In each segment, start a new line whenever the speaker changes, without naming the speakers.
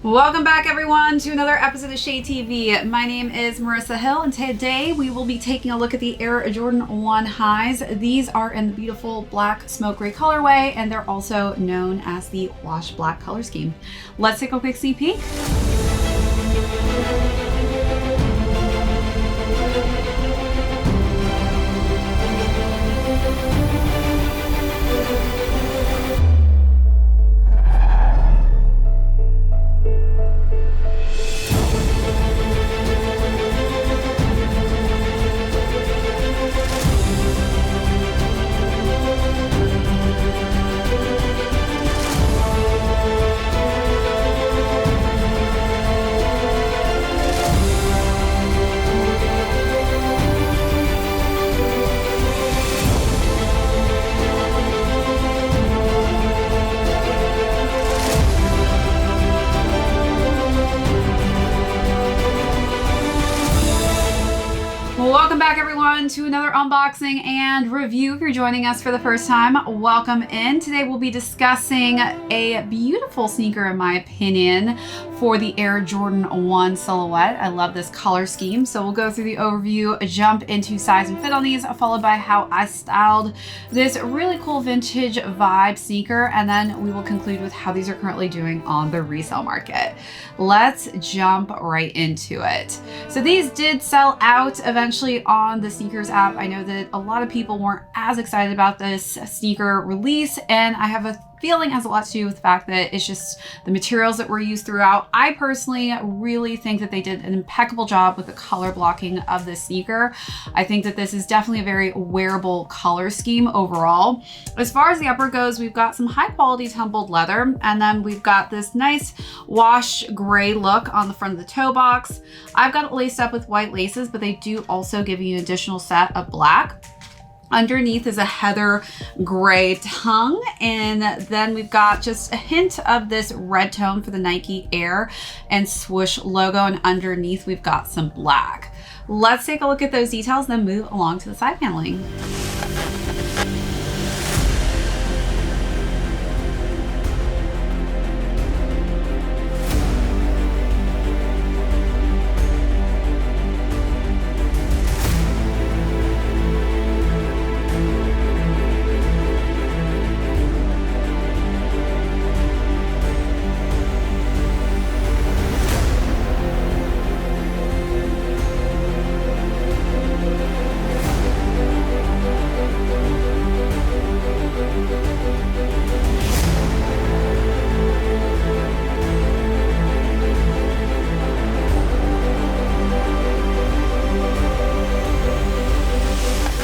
Welcome back everyone to another episode of Shade TV. My name is Marissa Hill and today we will be taking a look at the Air Jordan 1 highs. These are in the beautiful black smoke gray colorway and they're also known as the wash black color scheme. Let's take a quick sneak peek. Welcome back everyone to another unboxing and review. If you're joining us for the first time, welcome in. Today we'll be discussing a beautiful sneaker in my opinion for the Air Jordan 1 silhouette. I love this color scheme. So we'll go through the overview, jump into size and fit on these, followed by how I styled this really cool vintage vibe sneaker. And then we will conclude with how these are currently doing on the resale market. Let's jump right into it. So these did sell out eventually on the sneakers app. I know that a lot of people weren't as excited about this sneaker release, and I have a feeling has a lot to do with the fact that it's just the materials that were used throughout. I personally really think that they did an impeccable job with the color blocking of this sneaker. I think that this is definitely a very wearable color scheme overall. As far as the upper goes, we've got some high quality tumbled leather, and then we've got this nice wash gray look on the front of the toe box. I've got it laced up with white laces, but they do also give you an additional set of black. Underneath is a heather gray tongue, and then we've got just a hint of this red tone for the Nike Air and swoosh logo, and underneath we've got some black. Let's take a look at those details, then move along to the side paneling.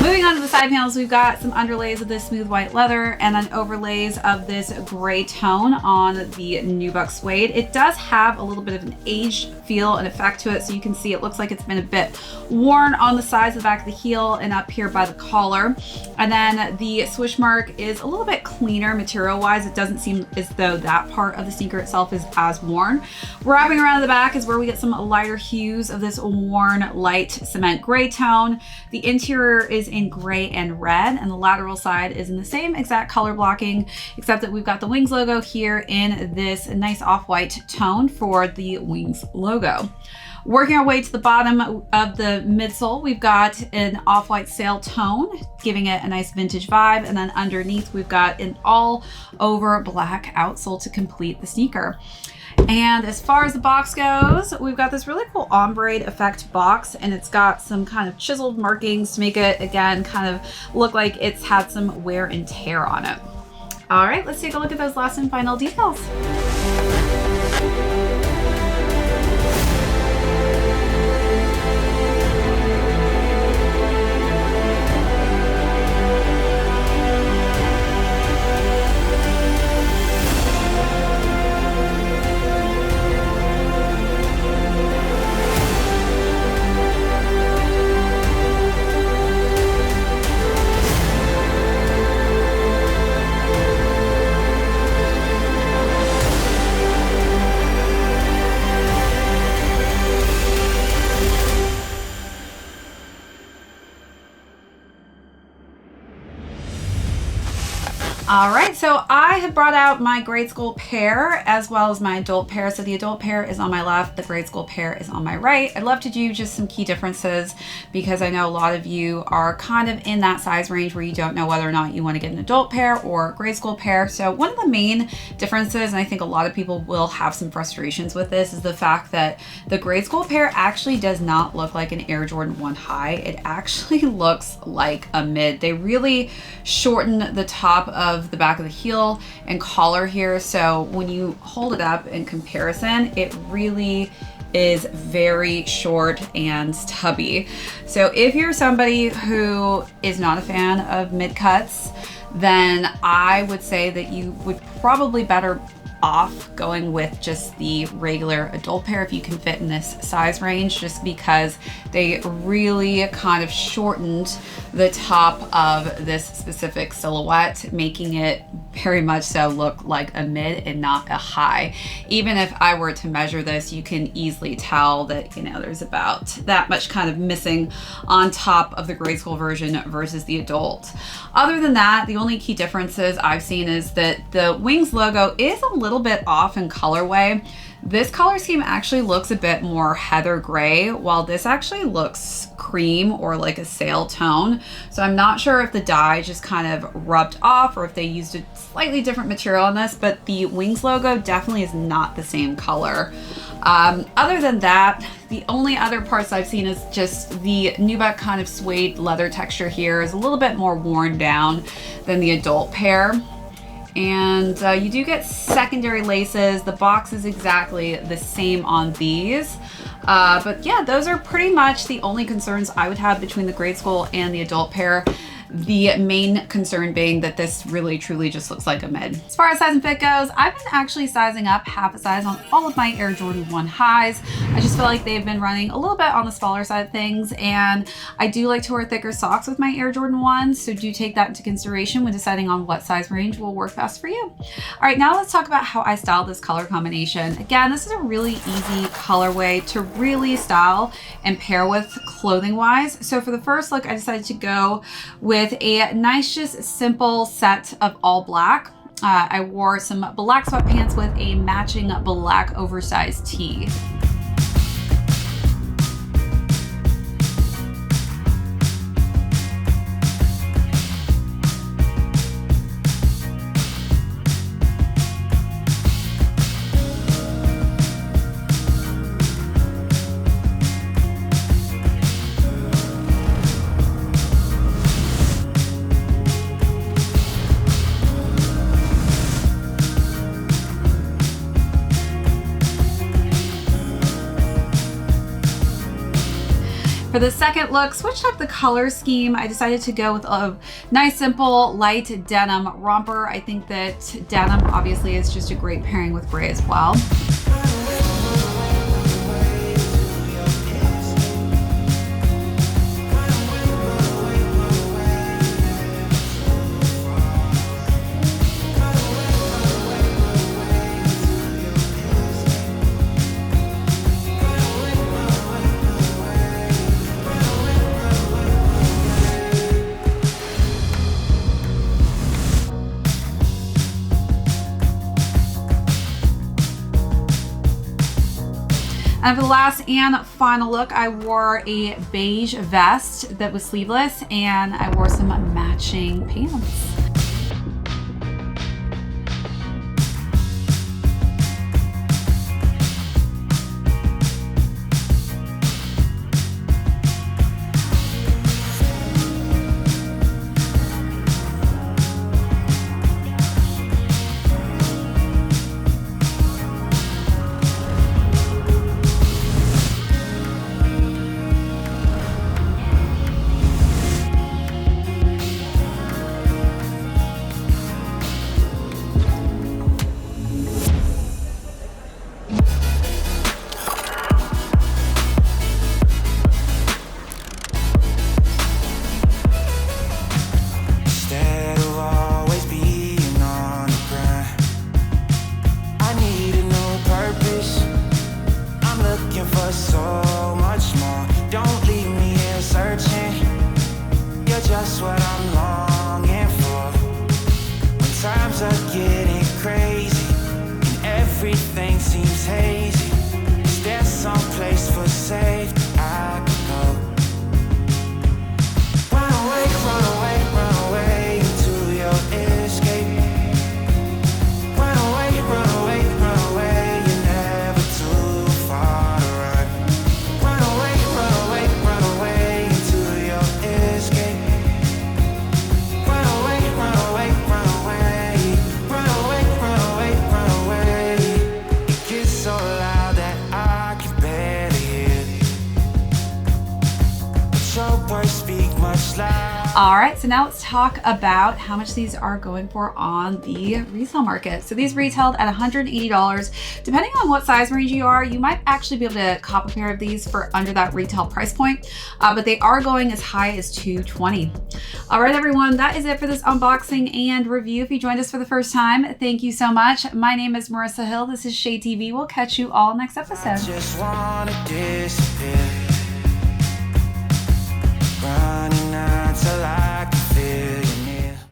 Moving on to the side panels, we've got some underlays of this smooth white leather and then overlays of this gray tone on the nubuck suede. It does have a little bit of an aged feel and effect to it, so you can see it looks like it's been a bit worn on the sides of the back of the heel and up here by the collar. And then the swoosh mark is a little bit cleaner material-wise. It doesn't seem as though that part of the sneaker itself is as worn. Wrapping around the back is where we get some lighter hues of this worn light cement gray tone. The interior is in gray and red, and the lateral side is in the same exact color blocking, except that we've got the Wings logo here in this nice off-white tone for the Wings logo. Working our way to the bottom of the midsole, we've got an off-white sail tone, giving it a nice vintage vibe, and then underneath we've got an all-over black outsole to complete the sneaker. And as far as the box goes, we've got this really cool ombre effect box, and it's got some kind of chiseled markings to make it, again, kind of look like it's had some wear and tear on it. All right, let's take a look at those last and final details. All right, so I I have brought out my grade school pair as well as my adult pair. So the adult pair is on my left, the grade school pair is on my right. I'd love to do just some key differences because I know a lot of you are kind of in that size range where you don't know whether or not you want to get an adult pair or grade school pair. So one of the main differences, and I think a lot of people will have some frustrations with this, is the fact that the grade school pair actually does not look like an Air Jordan 1 high. It actually looks like a mid. They really shorten the top of the back of the heel and collar here. So when you hold it up in comparison, it really is very short and stubby. So if you're somebody who is not a fan of mid cuts, then I would say that you would probably better off going with just the regular adult pair if you can fit in this size range, just because they really kind of shortened the top of this specific silhouette, making it very much so look like a mid and not a high. Even if I were to measure this, you can easily tell that, you know, there's about that much kind of missing on top of the grade school version versus the adult. Other than that, the only key differences I've seen is that the Wings logo is a little bit off in colorway. This color scheme actually looks a bit more heather gray, while this actually looks cream or like a sail tone. So I'm not sure if the dye just kind of rubbed off or if they used a slightly different material on this, but the Wings logo definitely is not the same color. Other than that, the only other parts I've seen is just the nubuck kind of suede leather texture here is a little bit more worn down than the adult pair. And you do get secondary laces. The box is exactly the same on these. But yeah, those are pretty much the only concerns I would have between the grade school and the adult pair. The main concern being that this really truly just looks like a mid. As far as size and fit goes, I've been actually sizing up half a size on all of my Air Jordan 1 highs. I just feel like they've been running a little bit on the smaller side of things, and I do like to wear thicker socks with my Air Jordan 1s, so do take that into consideration when deciding on what size range will work best for you. All right, now let's talk about how I styled this color combination. Again, this is a really easy colorway to really style and pair with clothing wise. So for the first look, I decided to go with a nice, just simple set of all black. I wore some black sweatpants with a matching black oversized tee. For the second look, switched up the color scheme. I decided to go with a nice, simple, light denim romper. I think that denim obviously is just a great pairing with gray as well. And for the last and final look, I wore a beige vest that was sleeveless, and I wore some matching pants. All right, so now let's talk about how much these are going for on the resale market. So these retailed at $180. Depending on what size range you are, you might actually be able to cop a pair of these for under that retail price point, but they are going as high as $220. All right, everyone, that is it for this unboxing and review. If you joined us for the first time, thank you so much. My name is Marissa Hill. This is Shade TV. We'll catch you all next episode.